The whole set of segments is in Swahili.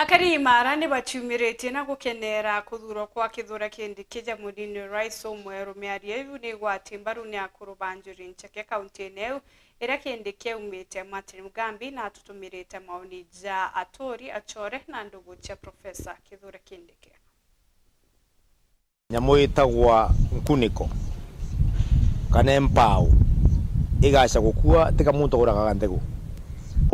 Akarimara ni baciumirĩtie na gukenera kuthurwo kwa Kithure Kindiki Jamhuri-inĩ Rais Omweru mĩario ĩu nĩ gwati mbaru nĩ akũrũbanjũri Ncheke kaunti-inĩ ĩu ĩrĩa Kindiki aumĩte Martin Mugambi na atutumĩrĩte maoni ja atori achore na ndugu cia Profesa Kithure Kindiki. Nyamũ ĩtagwa nkuniko kana mpau igaca gũkua tika muntu agũraga ndegu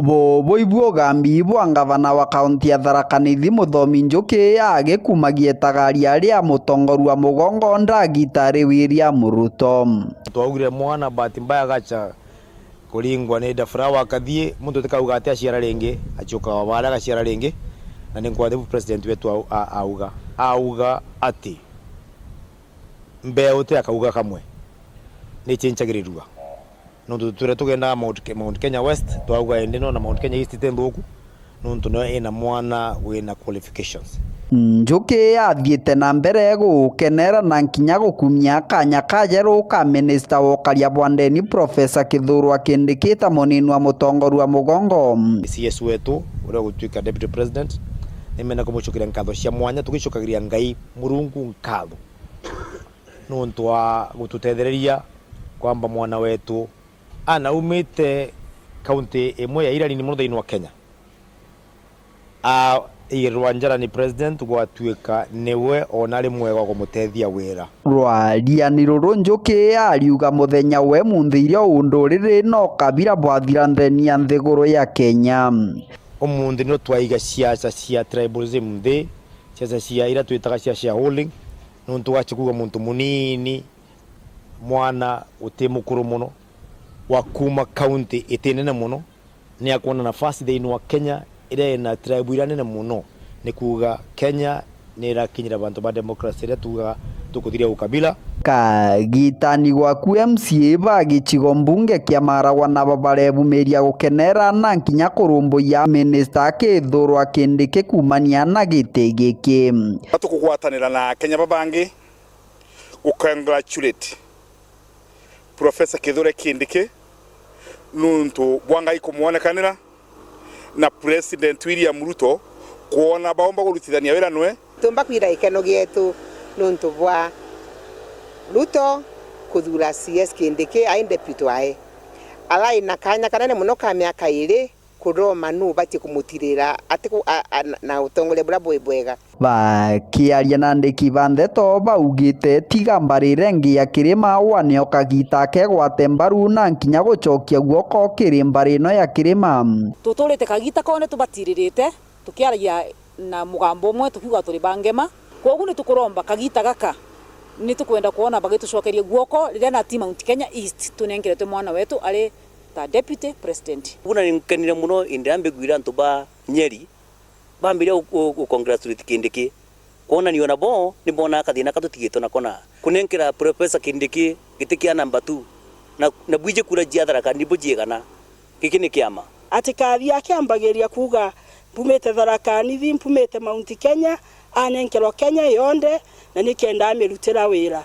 bo ibuo gambi bwa ngavana wa kaunti ya Tharaka Nithi Muthomi Njuki agikumagia tagari aria mutongoru wa mugongo ndagitari William Ruto. Twaugire mwana bahati mbaya gacha kuringwa ni dafrawa akathie muntu tikauga ati aciara ringi achoka wabara gaciara ringi na ni kwa president wetu auga ati mbeo te akauga kamwe ni chenchagirirwa nundu ture tugenda Mount Kenya West twauga endino na Mount Kenya East tembuku nundu no ina mwana wina qualifications. Njuki athiete na mbere gukenera na nkinya gukumia kanya kajeru ka minister wa Karia Bwandeni Profesa Kithure Kindiki ta munini wa mutongoru wa mugongo. CS wetu uria gutuika deputy president nimena kumucukira nkatho cia mwanya tugicukagiria Ngai Murungu nkatho nundu wa gututethereria kwamba mwana wetu anaumite kaunti imwe ya Irani muno thiini wa Kenya irwanjara ni president gwatuika niwe onari mwega gumutethia wira rwariani ruru Njuki ariuga muthenya we munthiire unduriri no kabira bwathirandenia nthiguru ya Kenya. Umundi no twaiga siasa cia tribalism thi siasa cia ira twitaga cia shareholding nuntu wachikuga muntu munini mwana utimukuru muno wa kuma county itinene muno ni akuona nafasi thiini wa Kenya ire na tribe iranene muno ni kuga Kenya ni rakinyira bantu ba democracy ire tuga tukuthiria ukabila kagitani gwaku MCA bagichigo mbunge kia Maragwa na babarebumeria gukenera na nkinya kurumbuya minister Kithure Kindiki kumania na giti giki tukugwatanira na Kenya babangi congratulate Profesa Kithure Kindiki nuntu bwangai kumuonekanira na President William Ruto kuona baomba kurutithania wira nwe tumba kwira ikeno gietu nuntu bwa Ruto kuthura CS Kindiki ai deputy wae alai na kanya kanene muno ka miaka iri kuroma nu bati kumutirira ati na utongole bwa bwega bakiaria na ndiki bandeto baugite tiga mbarire ngia kirima wanio kagita ke gwate mbaru na nkinya gucokia guoko kirimbari no ya kirima tuturite kagita kone tubatiririte tukiaria na mugambo mwe tukiuga turi bangema koguo ni tukuromba kagita gaka ni tukwenda kuona bagitucokeria guoko riria na team Mount Kenya East tunengerete mwana wetu ari ta deputy president una ninkenire muno indambe gwira ntuba Nyeri bambire congratulate Kindiki kuona niona bo ni bona akathina katutigeto na kona kunenkera Profesa Kindiki gitikia number 2 na bwije kura jia Tharaka Nithi jiegana giki ni kiama ati kathi akiambagiria kuga mpumete Tharaka Nithi mpumete Mount Kenya anenkero Kenya yonde na nikenda amirutira wira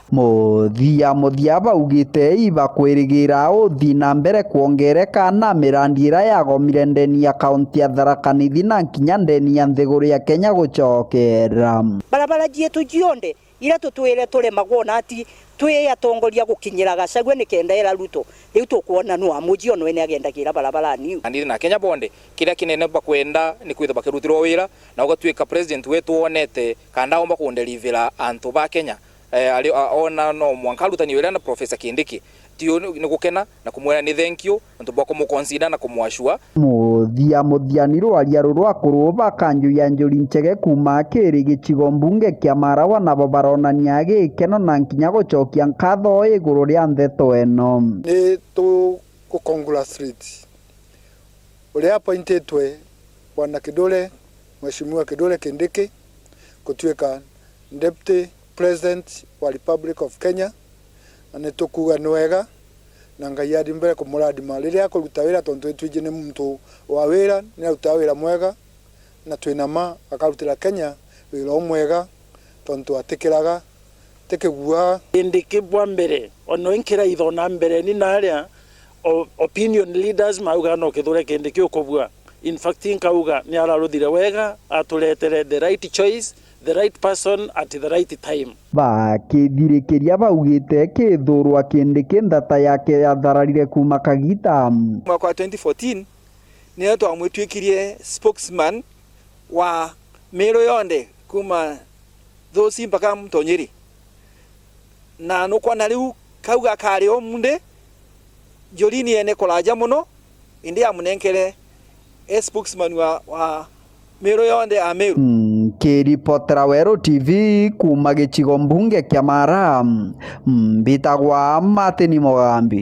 muthia baugite iba kwirigira uthi na mbere kuongereka na mirandi ira yagomire ndeni ya kaunti ya Tharaka Nithi na nkinya ndeni ya nthiguru ya Kenya gucokera barabara jietu jionde ira tutwire tule magona ati twi atongoria gukinyira Gachagua nikenda era Ruto riu tukuona no amuji ono ene agenda kira barabara ni andi na Kenya bonde kira kinene bakwenda ni kwitha bakirutirwo wira na ugatwika president wetu wonete kanda omba kundelivera antu ba Kenya ali ona no mwankalutani wira na Profesa Kindiki tio ni gukena na kumwera ni thank you ntu bako mu consider na kumwashua muthia ni rwaria rurwa kuruba kanju ya Njuri Ncheke kuma kiri gichigo mbunge kia Maragwa na babaronania gikeno na nkinya gucokia nkatho iguru ria ntheto eno ni tu ku congratulate uria appointetwe bwana Kithure Mheshimiwa Kithure Kindiki kutuika deputy president wa Republic of Kenya na tukuga nwega na Ngai ari mbere kumuradima riria akuruta wira tondu twije ni muntu wa wira ni aruta wira mwega na twinama akarutira Kenya wira mwega tondu atikiraga tikigua Kindiki bwa mbere ono inkira ithona mbere ni naria opinion leaders mauga no Kithure Kindiki ukubua in fact nkauga ni araruthire wega aturetere the right choice, the right person at the right time. Bakithirikiria baugite kithurwa Kindiki ndata yake yathararire kuma Kagita. Mwaka wa 2014 ni twamwitwikirie spokesman wa Meru yonde kuma Thosi mpaka Mtonyeri, na nukwana riu kauga kari o munde Jorini ene kolaja muno indi amunenkere spokesman wa Meru yonde a Meru. Kiripotera Weru TV kuma gicigo mbunge kia Mara, mbitagwa Martin Mugambi.